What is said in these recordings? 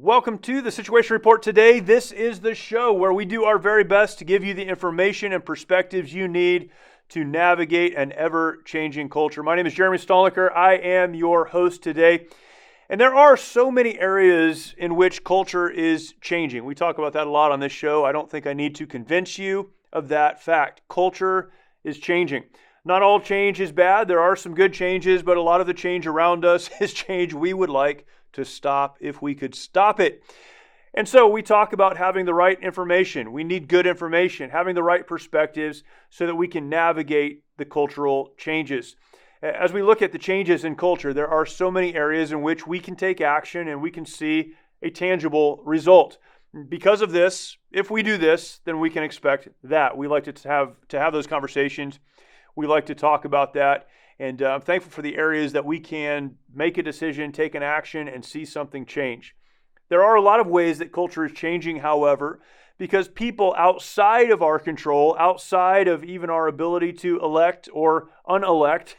Welcome to the Situation Report today. This is the show where we do our very best to give you the information and perspectives you need to navigate an ever-changing culture. My name is Jeremy Stolniker. I am your host today. And there are so many areas in which culture is changing. We talk about that a lot on this show. I don't think I need to convince you of that fact. Culture is changing. Not all change is bad. There are some good changes, but a lot of the change around us is change we would like to stop if we could stop it. And so we talk about having the right information. We need good information, having the right perspectives so that we can navigate the cultural changes. As we look at the changes in culture, there are so many areas in which we can take action and we can see a tangible result. Because of this, if we do this, then we can expect that. We like to have those conversations. We like to talk about that. And I'm thankful for the areas that we can make a decision, take an action, and see something change. There are a lot of ways that culture is changing, however, because people outside of our control, outside of even our ability to elect or unelect,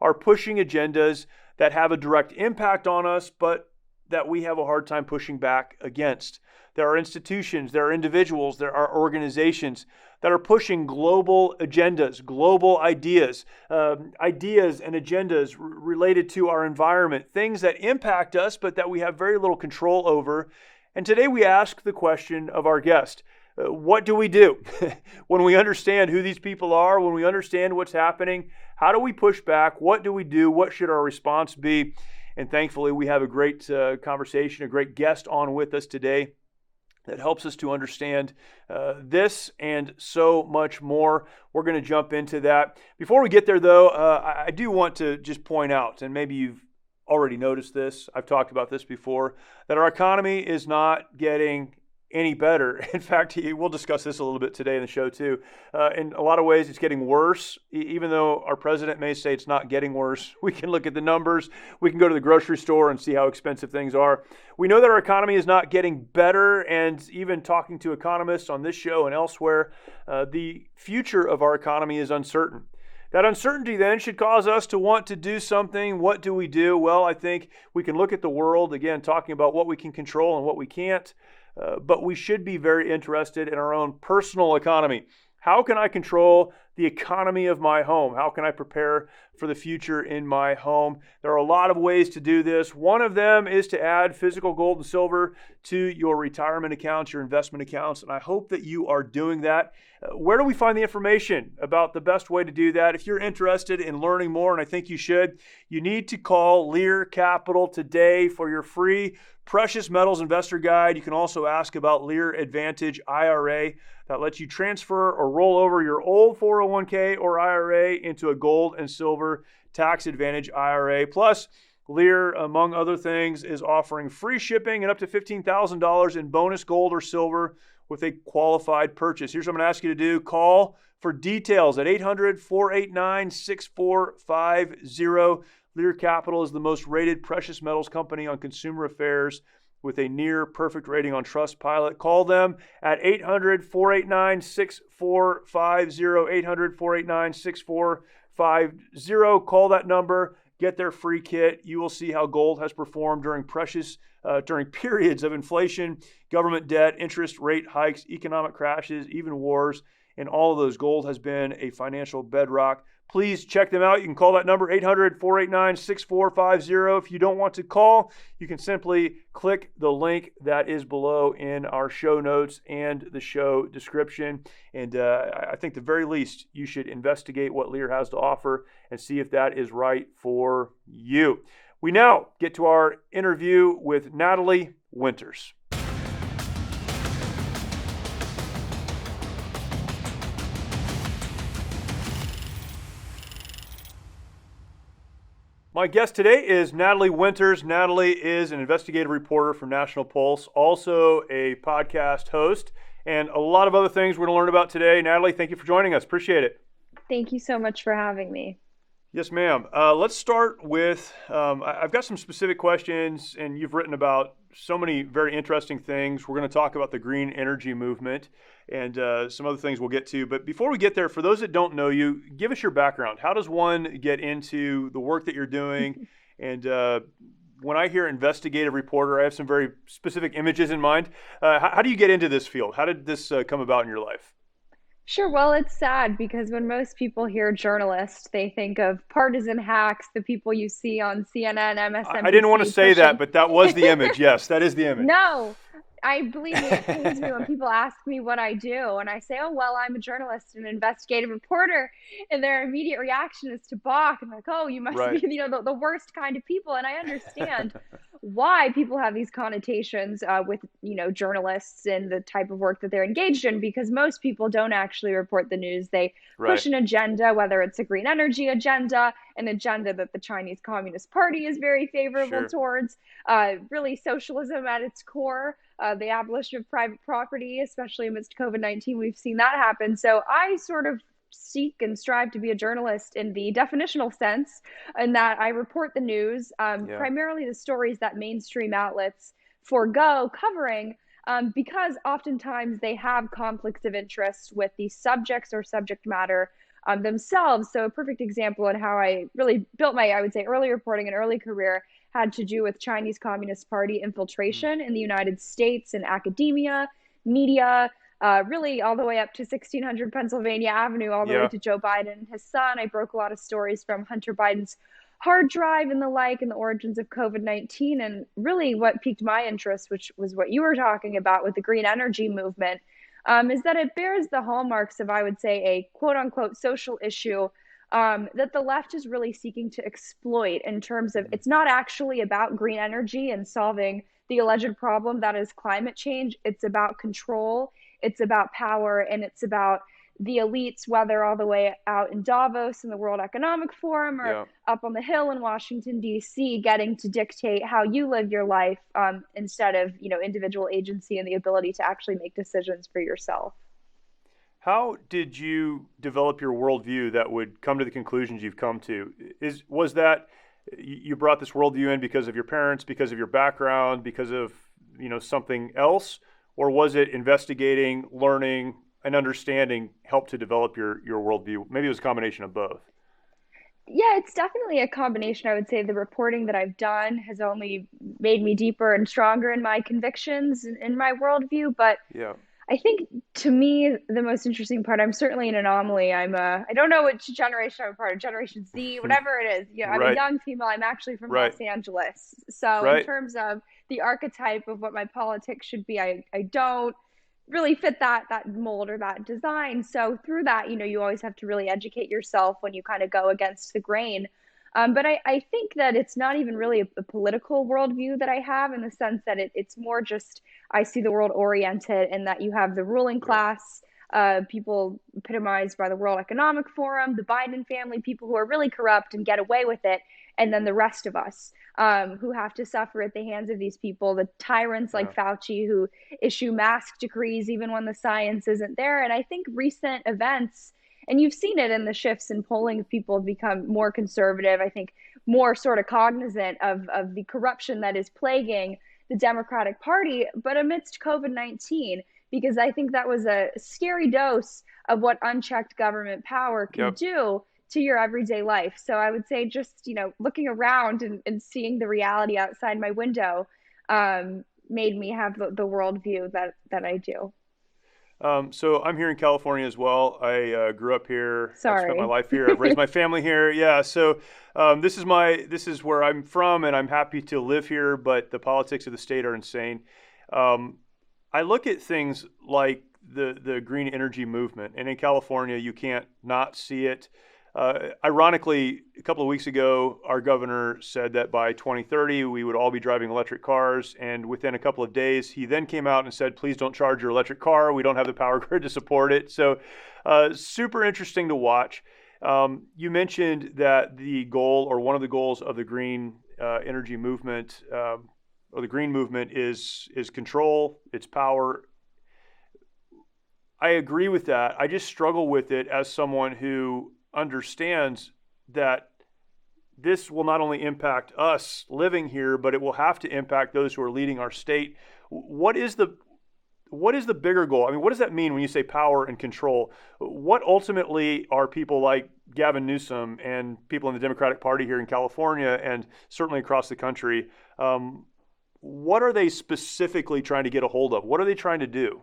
are pushing agendas that have a direct impact on us, but that we have a hard time pushing back against. There are institutions, there are individuals, there are organizations that are pushing global agendas, global ideas and agendas related to our environment, things that impact us, but that we have very little control over. And today we ask the question of our guest, what do we do when we understand who these people are, when we understand what's happening? How do we push back? What do we do? What should our response be? And thankfully, we have a great conversation, a great guest on with us today that helps us to understand this and so much more. We're going to jump into that. Before we get there, though, I do want to just point out, and maybe you've already noticed this, I've talked about this before, that our economy is not getting any better. In fact, we'll discuss this a little bit today in the show too. In a lot of ways, it's getting worse, even though our president may say it's not getting worse. We can look at the numbers. We can go to the grocery store and see how expensive things are. We know that our economy is not getting better, and even talking to economists on this show and elsewhere, the future of our economy is uncertain. That uncertainty then should cause us to want to do something. What do we do? Well, I think we can look at the world, again, talking about what we can control and what we can't. But we should be very interested in our own personal economy. How can I control the economy of my home? How can I prepare for the future in my home? There are a lot of ways to do this. One of them is to add physical gold and silver to your retirement accounts, your investment accounts, and I hope that you are doing that. Where do we find the information about the best way to do that? If you're interested in learning more, and I think you should, you need to call Lear Capital today for your free Precious Metals Investor Guide. You can also ask about Lear Advantage IRA that lets you transfer or roll over your old 401k or IRA into a gold and silver tax advantage IRA. Plus, Lear, among other things, is offering free shipping and up to $15,000 in bonus gold or silver with a qualified purchase. Here's what I'm going to ask you to do. Call for details at 800-489-6450. Lear Capital is the most rated precious metals company on Consumer Affairs with a near perfect rating on Trustpilot. Call them at 800-489-6450, 800-489-6450. Call that number, get their free kit. You will see how gold has performed during periods of inflation, government debt, interest rate hikes, economic crashes, even wars. In all of those, gold has been a financial bedrock. Please check them out. You can call that number, 800-489-6450. If you don't want to call, you can simply click the link that is below in our show notes and the show description. And I think the very least, you should investigate what Lear has to offer and see if that is right for you. We now get to our interview with Natalie Winters. My guest today is Natalie Winters. Natalie is an investigative reporter for National Pulse, also a podcast host, and a lot of other things we're going to learn about today. Natalie, thank you for joining us. Appreciate it. Thank you so much for having me. Yes, ma'am. Let's start with, I've got some specific questions, and you've written about so many very interesting things. We're going to talk about the green energy movement and some other things we'll get to. But before we get there, for those that don't know you, give us your background. How does one get into the work that you're doing? And when I hear investigative reporter, I have some very specific images in mind. How do you get into this field? How did this come about in your life? Sure. Well, it's sad because when most people hear journalist, they think of partisan hacks, the people you see on CNN, I didn't want to MSNBC say that, pushing. but that was the image. Yes, that is the image. No, I believe me, it pains me when people ask me what I do, and I say, "Oh, well, I'm a journalist and an investigative reporter," and their immediate reaction is to balk and like, "Oh, you must be, Right. the worst kind of people." And I understand why people have these connotations with, journalists and the type of work that they're engaged in, because most people don't actually report the news. They Right. push an agenda, whether it's a green energy agenda, an agenda that the Chinese Communist Party is very favorable Sure. towards, really socialism at its core, the abolition of private property, especially amidst COVID-19. We've seen that happen. So I sort of seek and strive to be a journalist in the definitional sense, in that I report the news, Yeah. primarily the stories that mainstream outlets forego covering. Because oftentimes they have conflicts of interest with the subjects or subject matter themselves. So, a perfect example on how I really built my, I would say, early reporting and early career had to do with Chinese Communist Party Mm. infiltration in the United States in academia, media, really all the way up to 1600 Pennsylvania Avenue, all the way Yeah. to Joe Biden and his son. I broke a lot of stories from Hunter Biden's hard drive and the like, and the origins of COVID-19. And really, what piqued my interest, which was what you were talking about with the green energy movement, is that it bears the hallmarks of, I would say, a quote unquote social issue that the left is really seeking to exploit, in terms of Mm. it's not actually about green energy and solving the alleged problem that is climate change. It's about control, it's about power, and it's about the elites, whether all the way out in Davos in the World Economic Forum or Yeah. up on the Hill in Washington, D.C., getting to dictate how you live your life, instead of, individual agency and the ability to actually make decisions for yourself. How did you develop your worldview that would come to the conclusions you've come to? Was that you brought this worldview in because of your parents, because of your background, because of something else, or was it investigating, learning, and understanding helped to develop your worldview? Maybe it was a combination of both. Yeah, it's definitely a combination. I would say the reporting that I've done has only made me deeper and stronger in my convictions and in my worldview. But Yeah. I think, to me, the most interesting part, I'm certainly an anomaly. I don't know which generation I'm a part of, Generation Z, whatever it is. I'm a Right. young female. I'm actually from Right. Los Angeles. So in Right. terms of the archetype of what my politics should be, I don't really fit that mold or that design. So through that, you always have to really educate yourself when you kind of go against the grain. But I think that it's not even really a political worldview that I have, in the sense that it's more just, I see the world oriented, and that you have the ruling Yeah. class, people epitomized by the World Economic Forum, the Biden family, people who are really corrupt and get away with it, and then the rest of us, who have to suffer at the hands of these people, the tyrants Yeah. like Fauci, who issue mask decrees even when the science isn't there. And I think recent events, and you've seen it in the shifts in polling, of people have become more conservative, I think more sort of cognizant of the corruption that is plaguing the Democratic Party, but amidst COVID-19, because I think that was a scary dose of what unchecked government power can Yep. do to your everyday life. So I would say, just, looking around and seeing the reality outside my window, made me have the worldview that I do. So I'm here in California as well. I grew up here. I've spent my Sorry. life here. I've raised my family here. Yeah. So this is where I'm from, and I'm happy to live here. But the politics of the state are insane. Um, I look at things like the green energy movement, and in California, you can't not see it. Ironically, a couple of weeks ago, our governor said that by 2030, we would all be driving electric cars. And within a couple of days, he then came out and said, please don't charge your electric car. We don't have the power grid to support it. So super interesting to watch. You mentioned that the goal, or one of the goals of the green energy movement, or the green movement, is control, it's power. I agree with that. I just struggle with it as someone who understands that this will not only impact us living here, but it will have to impact those who are leading our state. What is the bigger goal? I mean, what does that mean when you say power and control? What ultimately are people like Gavin Newsom and people in the Democratic Party here in California and certainly across the country? What are they specifically trying to get a hold of? What are they trying to do?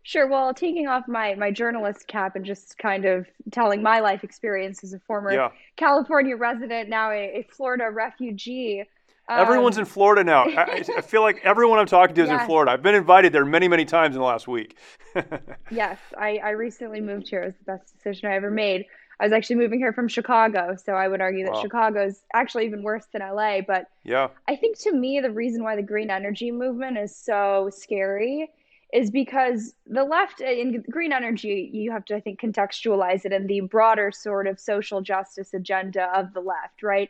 Sure. Well, taking off my journalist cap and just kind of telling my life experience as a former Yeah. California resident, now a Florida refugee. Everyone's Um, in Florida now. I feel like everyone I'm talking to is in yes, Florida. I've been invited there many, many times in the last week. yes. I recently moved here. It was the best decision I ever made. I was actually moving here from Chicago, so I would argue that Wow. Chicago's actually even worse than LA. But Yeah. I think to me, the reason why the green energy movement is so scary is because the left in green energy, you have to, I think, contextualize it in the broader sort of social justice agenda of the left, right?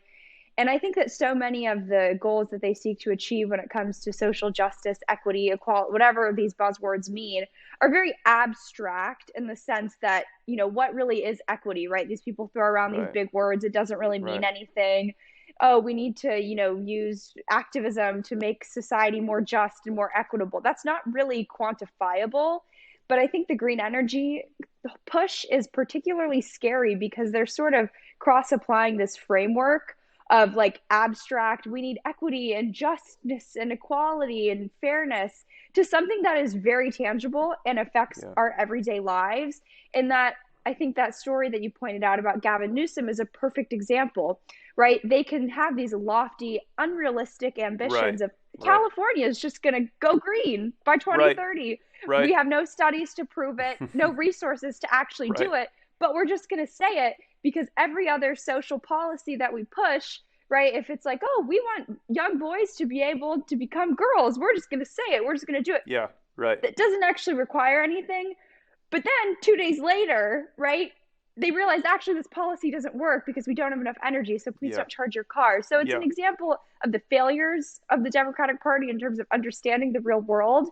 And I think that so many of the goals that they seek to achieve when it comes to social justice, equity, equality, whatever these buzzwords mean, are very abstract in the sense that, what really is equity, right? These people throw around these Right. big words. It doesn't really mean Right. anything. Oh, we need to, use activism to make society more just and more equitable. That's not really quantifiable. But I think the green energy push is particularly scary because they're sort of cross applying this framework of like abstract, we need equity and justice and equality and fairness to something that is very tangible and affects Yeah. our everyday lives. And that I think that story that you pointed out about Gavin Newsom is a perfect example, right? They can have these lofty, unrealistic Right. ambitions of Right. California is just going to go green by Right. 2030. We Right. have no studies to prove it, no resources to actually Right. do it, but we're just going to say it because every other social policy that we push, right? If it's like, oh, we want young boys to be able to become girls, we're just going to say it. We're just going to do it. Yeah. Right. That doesn't actually require anything. But then 2 days later, right? They realize actually this policy doesn't work because we don't have enough energy. So please Yeah. don't charge your car. So it's Yeah. an example of the failures of the Democratic Party in terms of understanding the real world.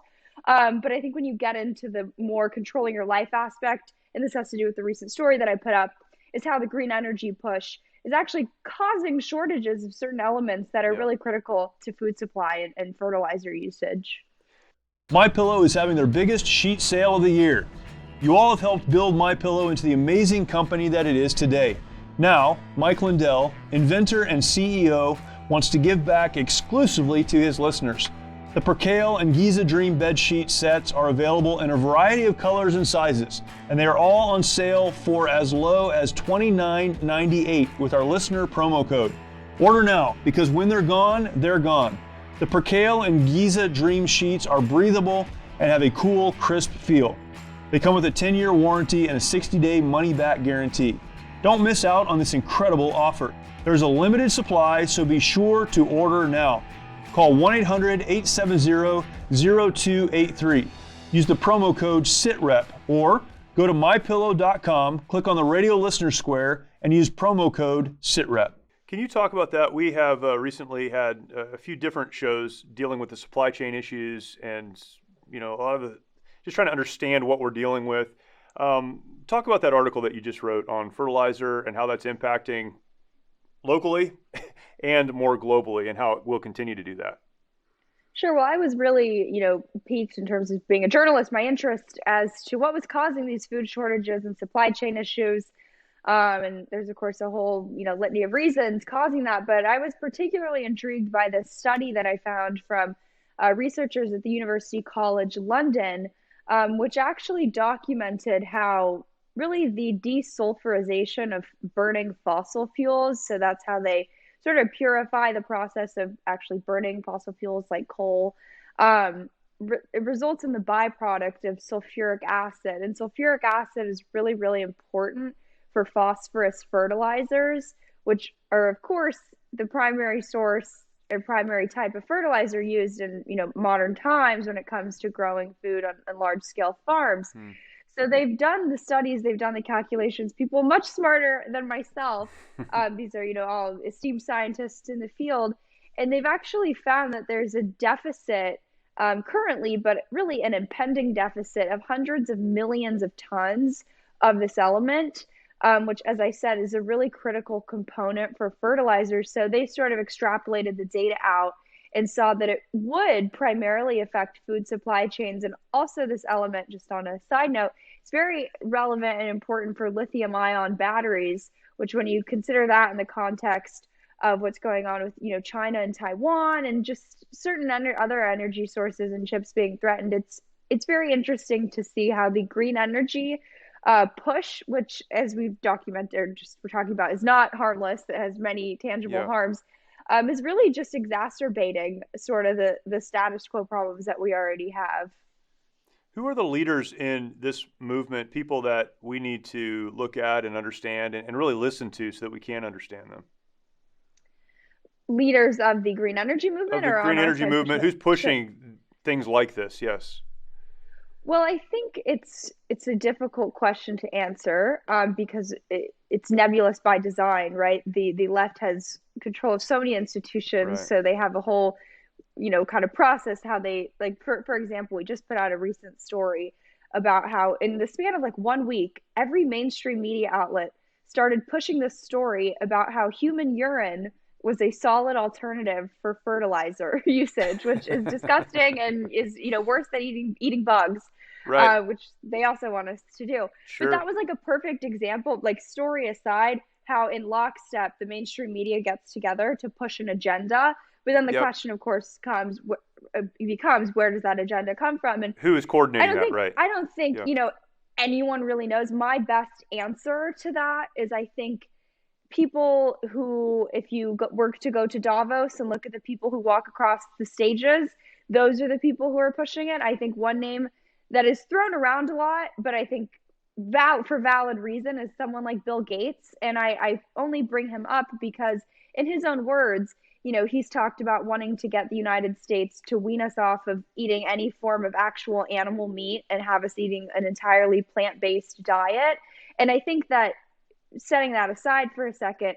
But I think when you get into the more controlling your life aspect, and this has to do with the recent story that I put up, is how the green energy push is actually causing shortages of certain elements that are Yeah. really critical to food supply and fertilizer usage. MyPillow is having their biggest sheet sale of the year. You all have helped build MyPillow into the amazing company that it is today. Now, Mike Lindell, inventor and CEO, wants to give back exclusively to his listeners. The Percale and Giza Dream bed sheet sets are available in a variety of colors and sizes, and they are all on sale for as low as $29.98 with our listener promo code. Order now, because when they're gone, they're gone. The Percale and Giza Dream sheets are breathable and have a cool, crisp feel. They come with a 10-year warranty and a 60-day money-back guarantee. Don't miss out on this incredible offer. There's a limited supply, so be sure to order now. Call 1-800-870-0283. Use the promo code SITREP or go to mypillow.com, click on the radio listener square, and use promo code SITREP. Can you talk about that? We have recently had a few different shows dealing with the supply chain issues and, a lot of the, just trying to understand what we're dealing with. Talk about that article that you just wrote on fertilizer and how that's impacting locally and more globally and how it will continue to do that. Sure. Well, I was really, piqued in terms of being a journalist, my interest as to what was causing these food shortages and supply chain issues. And there's, of course, a whole, litany of reasons causing that. But I was particularly intrigued by this study that I found from researchers at the University College London, which actually documented how really the desulfurization of burning fossil fuels, so that's how they sort of purify the process of actually burning fossil fuels like coal, it results in the byproduct of sulfuric acid. And sulfuric acid is really, really important for phosphorus fertilizers, which are, of course, the primary source or primary type of fertilizer used in modern times when it comes to growing food on large scale farms. So they've done the studies, they've done the calculations. People much smarter than myself. These are all esteemed scientists in the field, and they've actually found that there's a deficit currently, but really an impending deficit of hundreds of millions of tons of this element, which, as I said, is a really critical component for fertilizers. So they sort of extrapolated the data out and saw that it would primarily affect food supply chains. And also this element, just on a side note, it's very relevant and important for lithium ion batteries, which when you consider that in the context of what's going on with, China and Taiwan and just certain other energy sources and chips being threatened. It's very interesting to see how the green energy push, which, as we've documented, just we're talking about, is not harmless, it has many tangible harms, is really just exacerbating sort of the status quo problems that we already have. Who are the leaders in this movement, people that we need to look at and understand and really listen to so that we can understand them? Leaders of the green energy movement, Of the or green on our energy side? movement, who's Sure. pushing things like this? Yes. Well, I think it's a difficult question to answer, because it's nebulous by design, right? The left has control of so many institutions, Right. so they have a whole, kind of process how they, like, for example, we just put out a recent story about how in the span of like 1 week, every mainstream media outlet started pushing this story about how human urine was a solid alternative for fertilizer usage, which is disgusting and is, worse than eating bugs, Right. which they also want us to do. But Sure. that was like a perfect example, like, story aside, how in lockstep the mainstream media gets together to push an agenda. But then the Yep. question, of course, becomes, where does that agenda come from? And Who is coordinating that? Right. I don't think, Yeah. anyone really knows. My best answer to that is, I think people who, if you were to go to Davos and look at the people who walk across the stages, those are the people who are pushing it. I think one name that is thrown around a lot, but I think for valid reason, is someone like Bill Gates. And I only bring him up because, in his own words, he's talked about wanting to get the United States to wean us off of eating any form of actual animal meat and have us eating an entirely plant-based diet. And I think that, setting that aside for a second,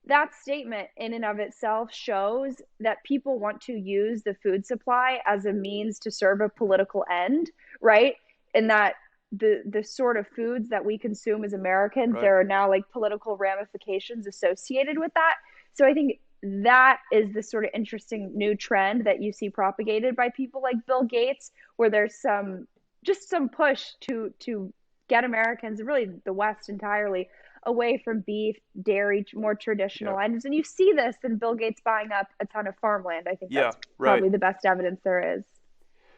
that statement in and of itself shows that people want to use the food supply as a means to serve a political end, right? And that the sort of foods that we consume as Americans, Right. there are now like political ramifications associated with that. So I think that is the sort of interesting new trend that you see propagated by people like Bill Gates, where there's some push to get Americans, really the West entirely, away from beef, dairy, more traditional Yep. items. And you see this in Bill Gates buying up a ton of farmland. I think Yeah. that's Right. probably the best evidence there is.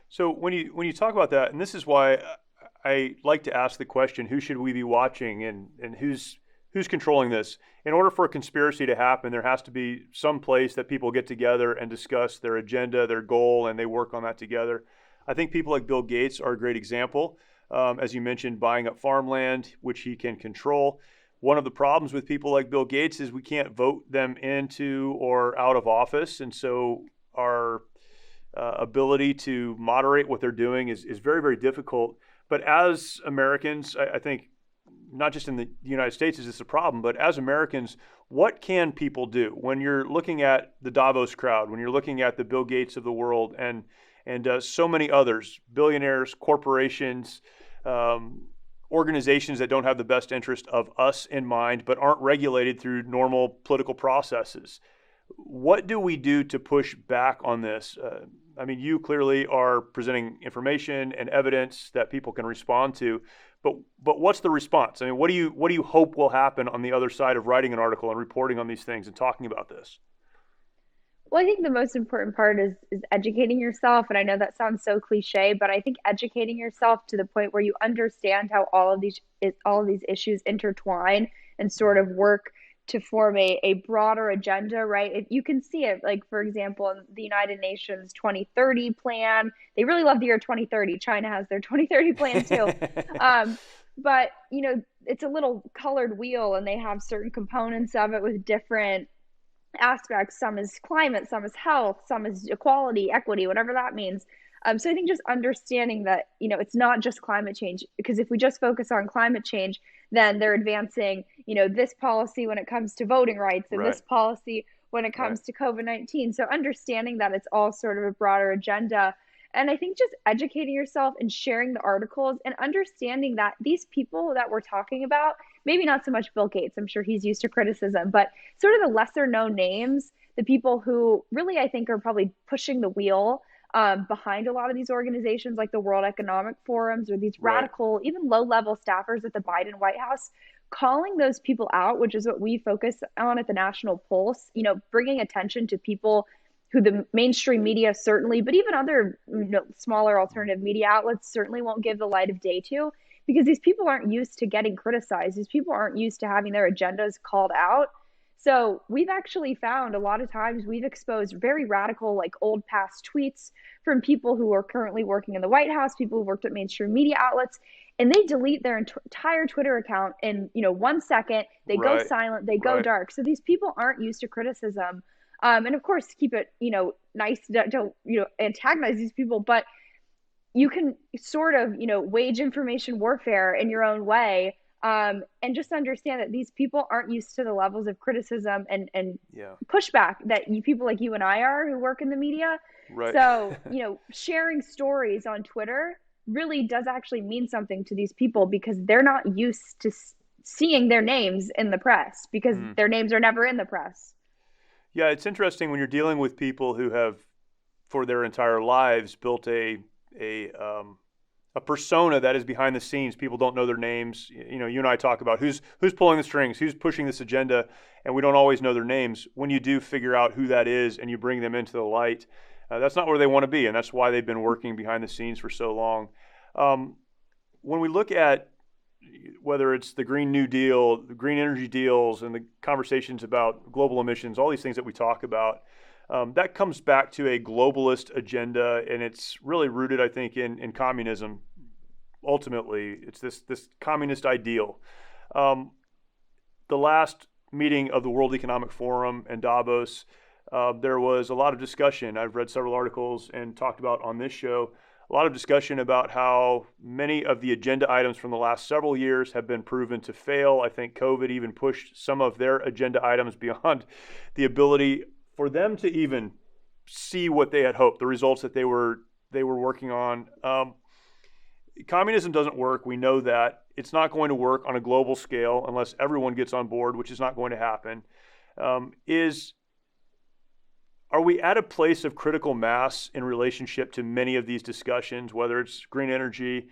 So when you talk about that, and this is why I like to ask the question, who should we be watching, and who's controlling this? In order for a conspiracy to happen, there has to be some place that people get together and discuss their agenda, their goal, and they work on that together. I think people like Bill Gates are a great example. As you mentioned, buying up farmland, which he can control. One of the problems with people like Bill Gates is we can't vote them into or out of office, and so our ability to moderate what they're doing is very, very difficult. But as Americans, I think not just in the United States is this a problem, but as Americans, what can people do when you're looking at the Davos crowd, when you're looking at the Bill Gates of the world, and so many others, billionaires, corporations, organizations that don't have the best interest of us in mind, but aren't regulated through normal political processes? What do we do to push back on this? I mean, you clearly are presenting information and evidence that people can respond to, but what's the response? I mean, what do you hope will happen on the other side of writing an article and reporting on these things and talking about this? Well, I think the most important part is educating yourself. And I know that sounds so cliche, but I think educating yourself to the point where you understand how all of these issues intertwine and sort of work to form a broader agenda, right? If you can see it, like, for example, in the United Nations 2030 plan, they really love the year 2030. China has their 2030 plan too. But, it's a little colored wheel, and they have certain components of it with different aspects. Some is climate, some is health, some is equality, equity, whatever that means. So I think just understanding that, it's not just climate change, because if we just focus on climate change, then they're advancing, this policy when it comes to voting rights, and Right. this policy when it comes to COVID-19. So understanding that it's all sort of a broader agenda. And I think just educating yourself and sharing the articles and understanding that these people that we're talking about, maybe not so much Bill Gates, I'm sure he's used to criticism, but sort of the lesser known names, the people who really, I think, are probably pushing the wheel behind a lot of these organizations, like the World Economic Forums, or these Right. radical, even low level staffers at the Biden White House, calling those people out, which is what we focus on at the National Pulse, bringing attention to people who the mainstream media certainly, but even other smaller alternative media outlets certainly won't give the light of day to, because these people aren't used to getting criticized. These people aren't used to having their agendas called out. So we've actually found a lot of times we've exposed very radical, like old past tweets from people who are currently working in the White House, people who worked at mainstream media outlets, and they delete their entire Twitter account in 1 second. They go silent, they go dark. So these people aren't used to criticism. And of course, keep it, nice. Don't antagonize these people, but you can sort of, wage information warfare in your own way, and just understand that these people aren't used to the levels of criticism and pushback that people like you and I are who work in the media. Right. So, sharing stories on Twitter really does actually mean something to these people, because they're not used to seeing their names in the press, because their names are never in the press. Yeah, it's interesting when you're dealing with people who have, for their entire lives, built a persona that is behind the scenes. People don't know their names. You and I talk about who's pulling the strings, who's pushing this agenda, and we don't always know their names. When you do figure out who that is and you bring them into the light, that's not where they want to be, and that's why they've been working behind the scenes for so long. When we look at whether it's the Green New Deal, the green energy deals, and the conversations about global emissions, all these things that we talk about, that comes back to a globalist agenda, and it's really rooted, I think, in communism. Ultimately, it's this communist ideal. The last meeting of the World Economic Forum in Davos, there was a lot of discussion. I've read several articles and talked about on this show, a lot of discussion about how many of the agenda items from the last several years have been proven to fail. I think COVID even pushed some of their agenda items beyond the ability for them to even see what they had hoped, the results that they were working on. Communism doesn't work. We know that. It's not going to work on a global scale unless everyone gets on board, which is not going to happen. Are we at a place of critical mass in relationship to many of these discussions, whether it's green energy,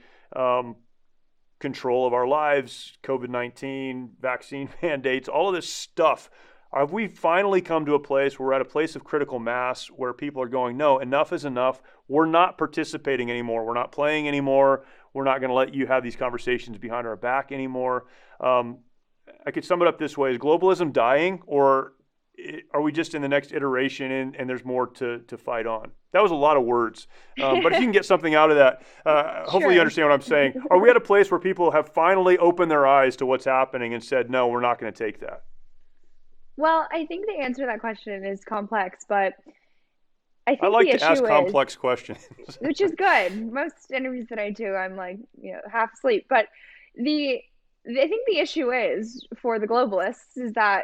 control of our lives, COVID-19, vaccine mandates, all of this stuff? Have we finally come to a place where we're at a place of critical mass where people are going, no, enough is enough. We're not participating anymore. We're not playing anymore. We're not going to let you have these conversations behind our back anymore. I could sum it up this way. Is globalism dying, or are we just in the next iteration and there's more to fight on? That was a lot of words. But if you can get something out of that, hopefully you understand what I'm saying. Are we at a place where people have finally opened their eyes to what's happening and said, no, we're not going to take that? Well, I think the answer to that question is complex, but I think I like the to ask issue complex questions. which is good. Most interviews that I do, I'm like, half asleep. But I think the issue is for the globalists is that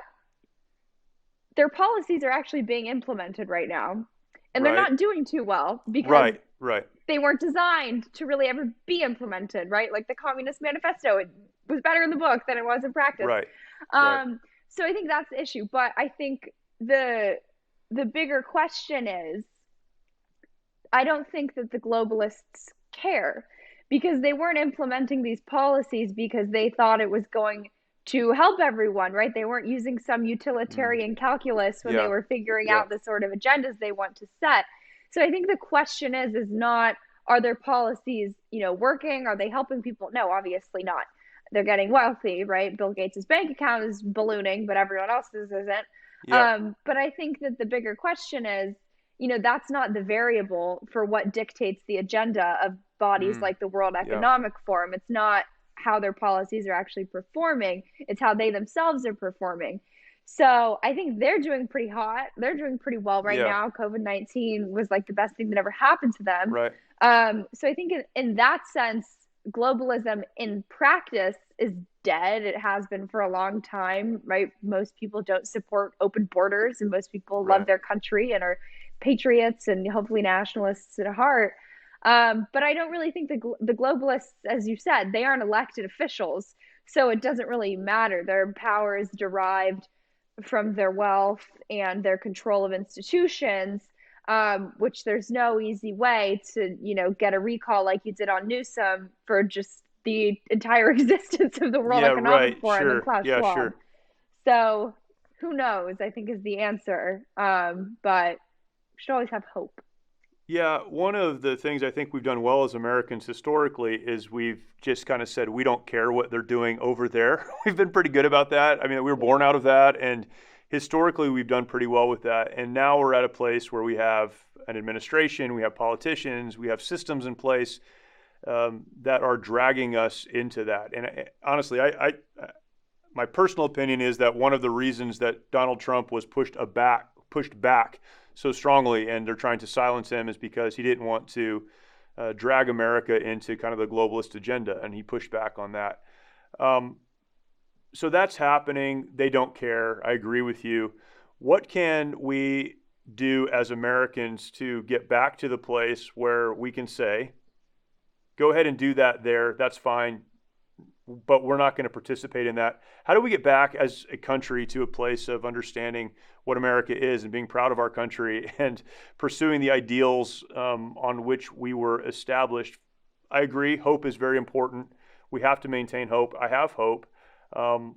their policies are actually being implemented right now, and they're not doing too well because they weren't designed to really ever be implemented, right? Like the Communist Manifesto, it was better in the book than it was in practice. So I think that's the issue. But I think the bigger question is, I don't think that the globalists care, because they weren't implementing these policies because they thought it was going to help everyone, right? They weren't using some utilitarian calculus when they were figuring out the sort of agendas they want to set. So I think the question is not, are their policies, working? Are they helping people? No, obviously not. They're getting wealthy, right? Bill Gates' bank account is ballooning, but everyone else's isn't. But I think that the bigger question is, that's not the variable for what dictates the agenda of bodies like the World Economic Forum. It's not how their policies are actually performing. It's how they themselves are performing. So I think they're doing pretty hot. They're doing pretty well right now. COVID-19 was like the best thing that ever happened to them. So I think in that sense, globalism in practice is dead. It has been for a long time, right? Most people don't support open borders, and most people love their country and are patriots and hopefully nationalists at heart. But I don't really think the globalists, as you said, they aren't elected officials, so it doesn't really matter. Their power is derived from their wealth and their control of institutions, which there's no easy way to, get a recall like you did on Newsom for just the entire existence of the World Yeah, Economic right. Forum and Sure. Klaus Yeah, Schwab. sure. So who knows, I think is the answer. But we should always have hope. Yeah, one of the things I think we've done well as Americans historically is we've just kind of said we don't care what they're doing over there. We've been pretty good about that. I mean, we were born out of that, and historically we've done pretty well with that. And now we're at a place where we have an administration, we have politicians, we have systems in place that are dragging us into that. And honestly, my personal opinion is that one of the reasons that Donald Trump was pushed back so strongly, and they're trying to silence him, is because he didn't want to drag America into kind of the globalist agenda, and he pushed back on that. So that's happening. They don't care. I agree with you. What can we do as Americans to get back to the place where we can say, go ahead and do that there, that's fine, but we're not going to participate in that? How do we get back as a country to a place of understanding what America is and being proud of our country and pursuing the ideals on which we were established? I agree. Hope is very important. We have to maintain hope. I have hope. But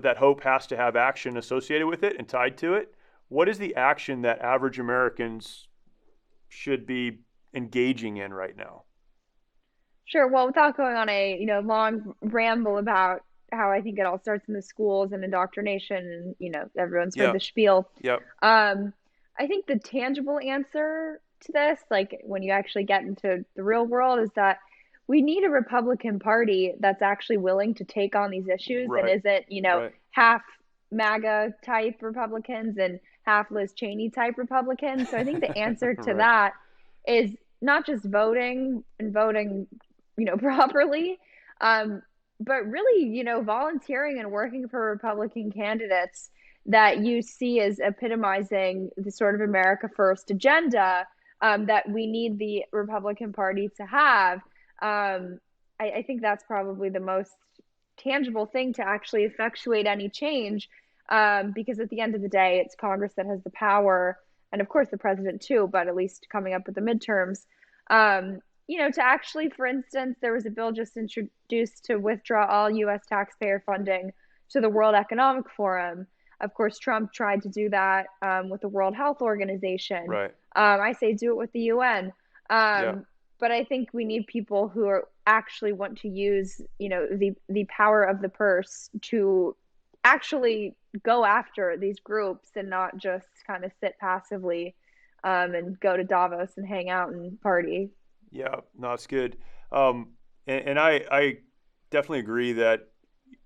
that hope has to have action associated with it and tied to it. What is the action that average Americans should be engaging in right now? Sure. Well, without going on a long ramble about how I think it all starts in the schools and indoctrination, and everyone's heard Yeah. the spiel. Yep. I think the tangible answer to this, like when you actually get into the real world, is that we need a Republican Party that's actually willing to take on these issues and Right. isn't, Right. half MAGA type Republicans and half Liz Cheney type Republicans. So I think the answer to Right. that is not just voting and voting, properly, but really, volunteering and working for Republican candidates that you see as epitomizing the sort of America First agenda that we need the Republican Party to have. I think that's probably the most tangible thing to actually effectuate any change, because at the end of the day, it's Congress that has the power, and of course the president too, but at least coming up with the midterms. To actually, for instance, there was a bill just introduced to withdraw all U.S. taxpayer funding to the World Economic Forum. Of course, Trump tried to do that with the World Health Organization. Right. I say do it with the UN. Yeah. But I think we need people who actually want to use, the power of the purse to actually go after these groups and not just kind of sit passively and go to Davos and hang out and party. Yeah, no, it's good. And I definitely agree that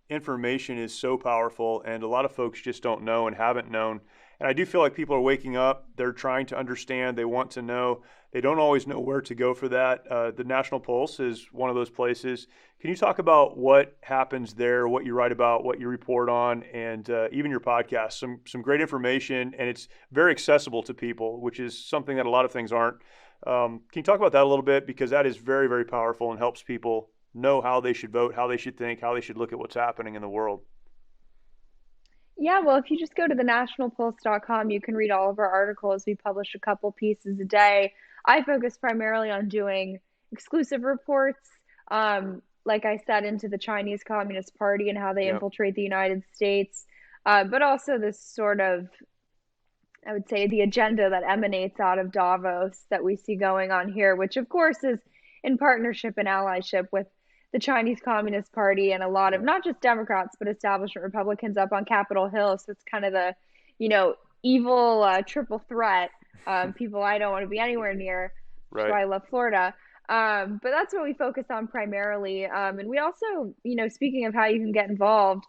information is so powerful, and a lot of folks just don't know and haven't known. And I do feel like people are waking up. They're trying to understand. They want to know. They don't always know where to go for that. The National Pulse is one of those places. Can you talk about what happens there, what you write about, what you report on, and even your podcast? Some great information, and it's very accessible to people, which is something that a lot of things aren't. Can you talk about that a little bit? Because that is very, very powerful and helps people know how they should vote, how they should think, how they should look at what's happening in the world. Yeah, well, if you just go to thenationalpulse.com, you can read all of our articles. We publish a couple pieces a day. I focus primarily on doing exclusive reports, like I said, into the Chinese Communist Party and how they Yep. infiltrate the United States, but also this sort of, I would say, the agenda that emanates out of Davos that we see going on here, which of course is in partnership and allyship with the Chinese Communist Party and a lot of not just Democrats, but establishment Republicans up on Capitol Hill. So it's kind of the, evil triple threat. People I don't want to be anywhere near. Which is why I love Florida. But that's what we focus on primarily. And we also, speaking of how you can get involved,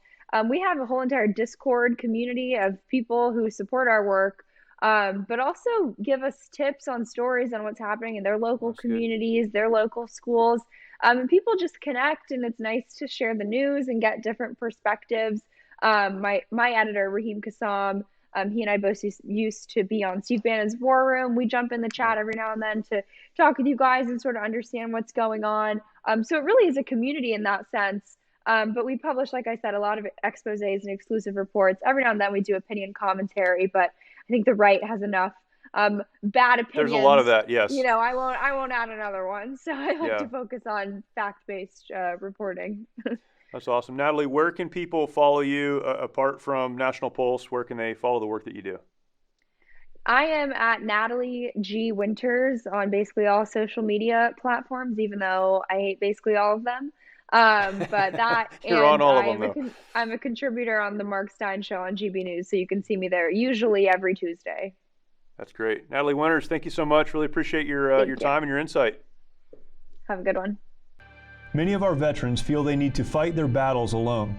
we have a whole entire Discord community of people who support our work, but also give us tips on stories on what's happening in their local communities, their local schools. And people just connect, and it's nice to share the news and get different perspectives. My editor, Raheem Kassam, he and I both used to be on Steve Bannon's War Room. We jump in the chat every now and then to talk with you guys and sort of understand what's going on. So it really is a community in that sense. But we publish, like I said, a lot of exposés and exclusive reports. Every now and then we do opinion commentary, but I think the right has enough bad opinions. There's a lot of that, yes. I won't add another one. So I like to focus on fact-based reporting. That's awesome. Natalie, where can people follow you apart from National Pulse? Where can they follow the work that you do? I am at Natalie G. Winters on basically all social media platforms, even though I hate basically all of them. But that You're on all of them, though. I'm a contributor on the Mark Stein Show on GB News, so you can see me there usually every Tuesday. That's great. Natalie Winters, thank you so much. Really appreciate your time and your insight. Have a good one. Many of our veterans feel they need to fight their battles alone.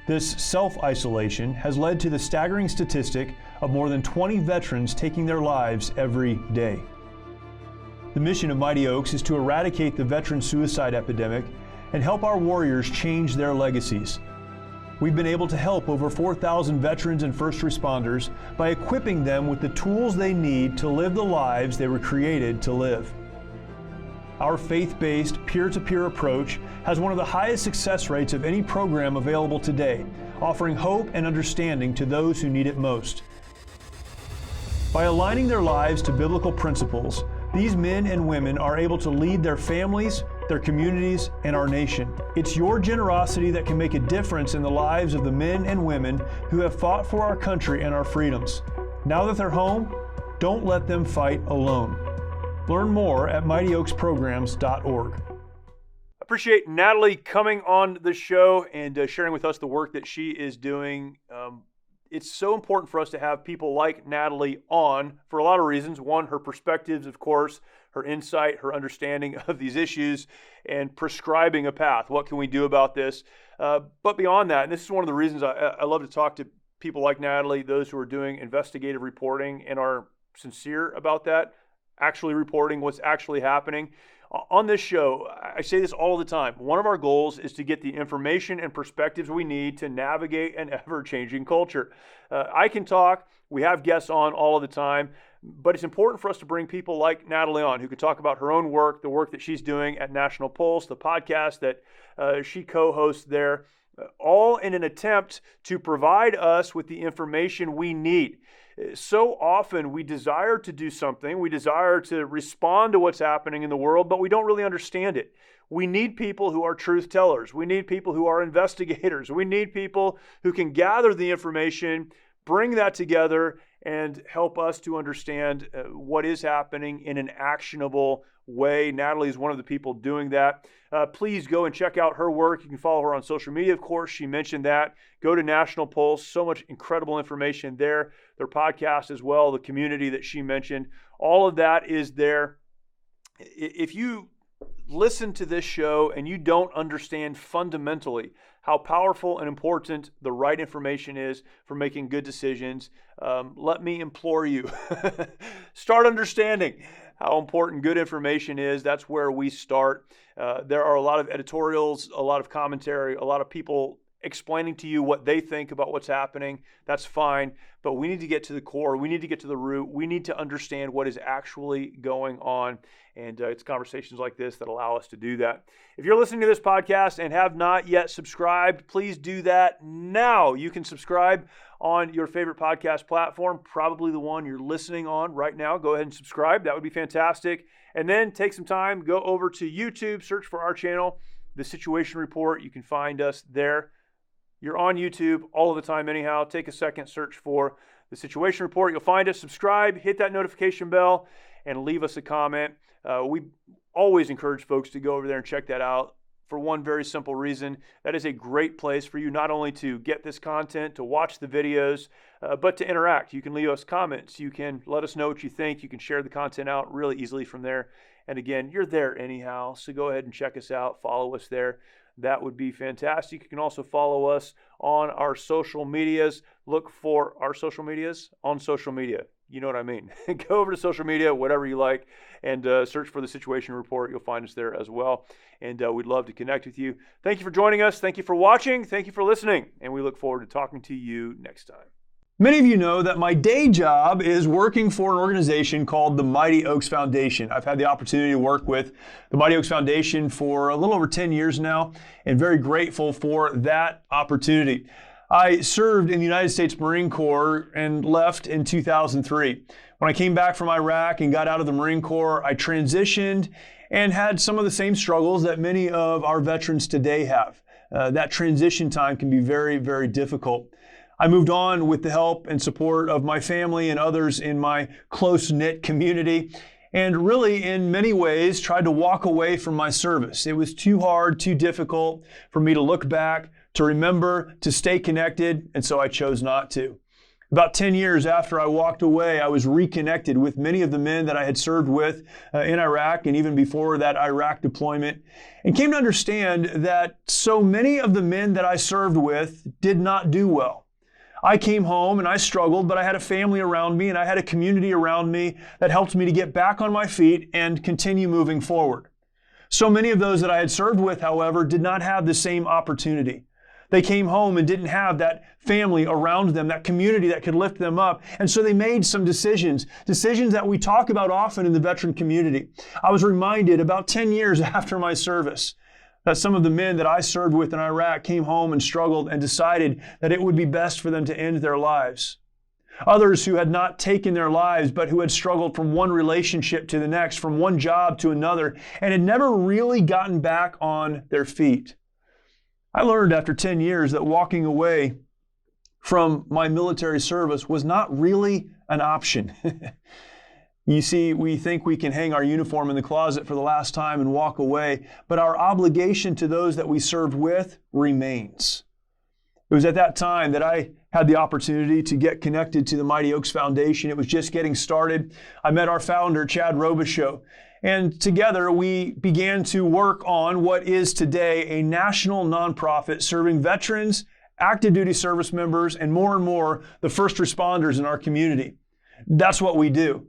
This self-isolation has led to the staggering statistic of more than 20 veterans taking their lives every day. The mission of Mighty Oaks is to eradicate the veteran suicide epidemic and help our warriors change their legacies. We've been able to help over 4,000 veterans and first responders by equipping them with the tools they need to live the lives they were created to live. Our faith-based, peer-to-peer approach has one of the highest success rates of any program available today, offering hope and understanding to those who need it most. By aligning their lives to biblical principles, these men and women are able to lead their families, their communities, and our nation. It's your generosity that can make a difference in the lives of the men and women who have fought for our country and our freedoms. Now that they're home, don't let them fight alone. Learn more at mightyoaksprograms.org. Appreciate Natalie coming on the show and sharing with us the work that she is doing. It's so important for us to have people like Natalie on for a lot of reasons. One, her perspectives, of course, her insight, her understanding of these issues, and prescribing a path. What can we do about this? But beyond that, and this is one of the reasons I love to talk to people like Natalie, those who are doing investigative reporting and are sincere about that, actually reporting what's actually happening. On this show, I say this all the time. One of our goals is to get the information and perspectives we need to navigate an ever-changing culture. I can talk. We have guests on all of the time. But it's important for us to bring people like Natalie on who can talk about her own work, the work that she's doing at National Pulse, the podcast that she co-hosts there, all in an attempt to provide us with the information we need. So often we desire to do something, we desire to respond to what's happening in the world, but we don't really understand it. We need people who are truth tellers. We need people who are investigators. We need people who can gather the information, bring that together, and help us to understand what is happening in an actionable way. Natalie is one of the people doing that. Please go and check out her work. You can follow her on social media, of course. She mentioned that. Go to National Pulse. So much incredible information there. Their podcast as well, the community that she mentioned. All of that is there. If you listen to this show and you don't understand fundamentally how powerful and important the right information is for making good decisions, let me implore you, start understanding how important good information is. That's where we start. There are a lot of editorials, a lot of commentary, a lot of people explaining to you what they think about what's happening. That's fine, but we need to get to the core. We need to get to the root. We need to understand what is actually going on, and it's conversations like this that allow us to do that. If you're listening to this podcast and have not yet subscribed, please do that now. You can subscribe on your favorite podcast platform, probably the one you're listening on right now. Go ahead and subscribe. That would be fantastic. And then take some time, go over to YouTube, search for our channel, The Situation Report. You can find us there. You're on YouTube all of the time anyhow. Take a second, search for The Situation Report. You'll find us, subscribe, hit that notification bell, and leave us a comment. We always encourage folks to go over there and check that out for one very simple reason. That is a great place for you not only to get this content, to watch the videos, but to interact. You can leave us comments. You can let us know what you think. You can share the content out really easily from there. And again, you're there anyhow, so go ahead and check us out. Follow us there. That would be fantastic. You can also follow us on our social medias. Look for our social medias on social media. You know what I mean. Go over to social media, whatever you like, and search for The Situation Report. You'll find us there as well. And we'd love to connect with you. Thank you for joining us. Thank you for watching. Thank you for listening. And we look forward to talking to you next time. Many of you know that my day job is working for an organization called the Mighty Oaks Foundation. I've had the opportunity to work with the Mighty Oaks Foundation for a little over 10 years now, and very grateful for that opportunity. I served in the United States Marine Corps and left in 2003. When I came back from Iraq and got out of the Marine Corps, I transitioned and had some of the same struggles that many of our veterans today have. That transition time can be very, very difficult. I moved on with the help and support of my family and others in my close-knit community, and really, in many ways, tried to walk away from my service. It was too hard, too difficult for me to look back, to remember, to stay connected, and so I chose not to. About 10 years after I walked away, I was reconnected with many of the men that I had served with in Iraq and even before that Iraq deployment, and came to understand that so many of the men that I served with did not do well. I came home and I struggled, but I had a family around me and I had a community around me that helped me to get back on my feet and continue moving forward. So many of those that I had served with, however, did not have the same opportunity. They came home and didn't have that family around them, that community that could lift them up. And so they made some decisions that we talk about often in the veteran community. I was reminded about 10 years after my service that some of the men that I served with in Iraq came home and struggled and decided that it would be best for them to end their lives. Others who had not taken their lives, but who had struggled from one relationship to the next, from one job to another, and had never really gotten back on their feet. I learned after 10 years that walking away from my military service was not really an option. You see, we think we can hang our uniform in the closet for the last time and walk away, but our obligation to those that we served with remains. It was at that time that I had the opportunity to get connected to the Mighty Oaks Foundation. It was just getting started. I met our founder, Chad Robichaux, and together we began to work on what is today a national nonprofit serving veterans, active duty service members, and more, the first responders in our community. That's what we do.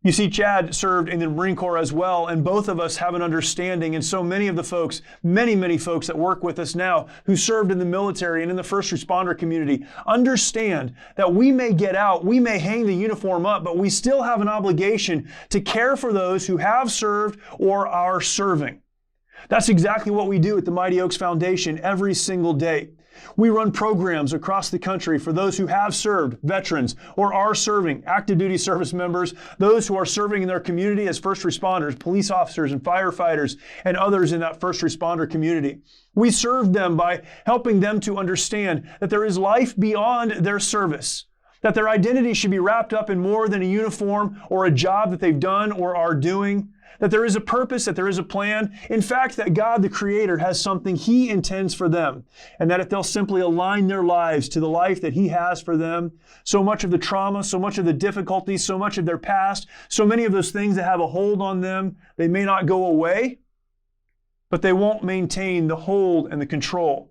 You see, Chad served in the Marine Corps as well, and both of us have an understanding, and so many of the folks, many folks that work with us now who served in the military and in the first responder community understand that we may get out, we may hang the uniform up, but we still have an obligation to care for those who have served or are serving. That's exactly what we do at the Mighty Oaks Foundation every single day. We run programs across the country for those who have served, veterans, or are serving, active duty service members, those who are serving in their community as first responders, police officers and firefighters, and others in that first responder community. We serve them by helping them to understand that there is life beyond their service, that their identity should be wrapped up in more than a uniform or a job that they've done or are doing, that there is a purpose, that there is a plan. In fact, that God, the Creator, has something He intends for them, and that if they'll simply align their lives to the life that He has for them, so much of the trauma, so much of the difficulties, so much of their past, so many of those things that have a hold on them, they may not go away, but they won't maintain the hold and the control.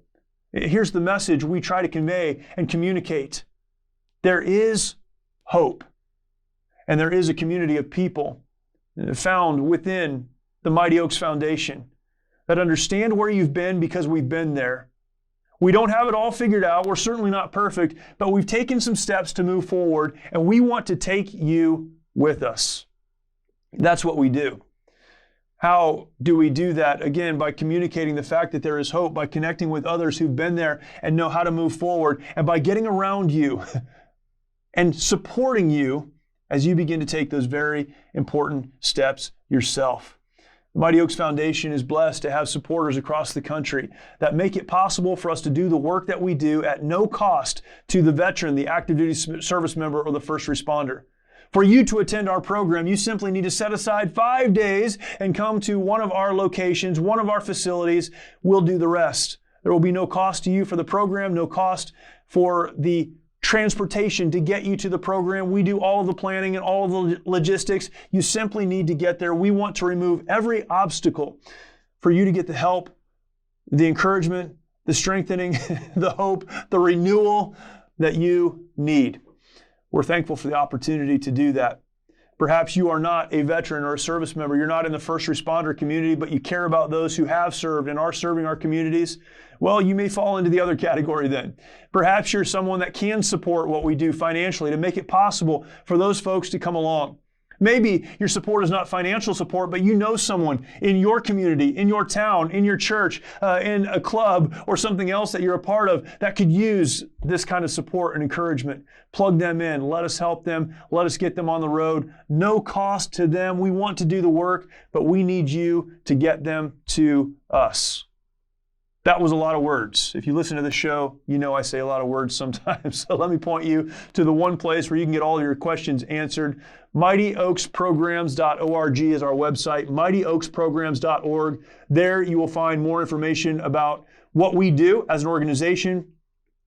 Here's the message we try to convey and communicate. There is hope, and there is a community of people found within the Mighty Oaks Foundation that understand where you've been because we've been there. We don't have it all figured out. We're certainly not perfect, but we've taken some steps to move forward, and we want to take you with us. That's what we do. How do we do that? Again, by communicating the fact that there is hope, by connecting with others who've been there and know how to move forward, and by getting around you and supporting you as you begin to take those very important steps yourself. The Mighty Oaks Foundation is blessed to have supporters across the country that make it possible for us to do the work that we do at no cost to the veteran, the active duty service member, or the first responder. For you to attend our program, you simply need to set aside 5 days and come to one of our locations, one of our facilities. We'll do the rest. There will be no cost to you for the program, no cost for the transportation to get you to the program. We do all of the planning and all of the logistics. You simply need to get there. We want to remove every obstacle for you to get the help, the encouragement, the strengthening, the hope, the renewal that you need. We're thankful for the opportunity to do that. Perhaps you are not a veteran or a service member. You're not in the first responder community, but you care about those who have served and are serving our communities. Well, you may fall into the other category then. Perhaps you're someone that can support what we do financially to make it possible for those folks to come along. Maybe your support is not financial support, but you know someone in your community, in your town, in your church, in a club, or something else that you're a part of that could use this kind of support and encouragement. Plug them in. Let us help them. Let us get them on the road. No cost to them. We want to do the work, but we need you to get them to us. That was a lot of words. If you listen to the show, you know I say a lot of words sometimes. So let me point you to the one place where you can get all your questions answered. MightyOaksPrograms.org is our website, MightyOaksPrograms.org. There you will find more information about what we do as an organization.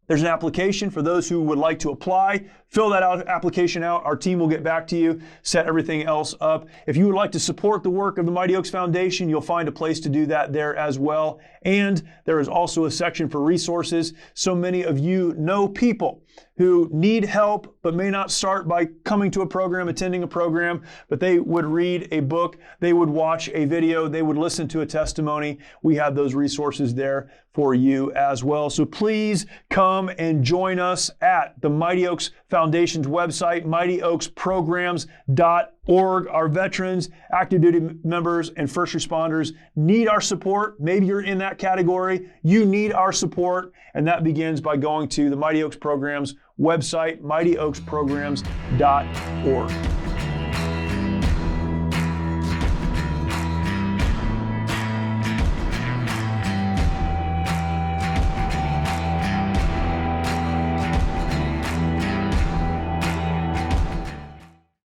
There's an application for those who would like to apply. Fill that application out. Our team will get back to you, set everything else up. If you would like to support the work of the Mighty Oaks Foundation, you'll find a place to do that there as well. And there is also a section for resources. So many of you know people who need help but may not start by coming to a program, attending a program, but they would read a book, they would watch a video, they would listen to a testimony. We have those resources there for you as well. So please come and join us at the Mighty Oaks Foundation's website, mightyoaksprograms.org. Our veterans, active duty members, and first responders need our support. Maybe you're in that category. You need our support, and that begins by going to the Mighty Oaks Programs website, mightyoaksprograms.org.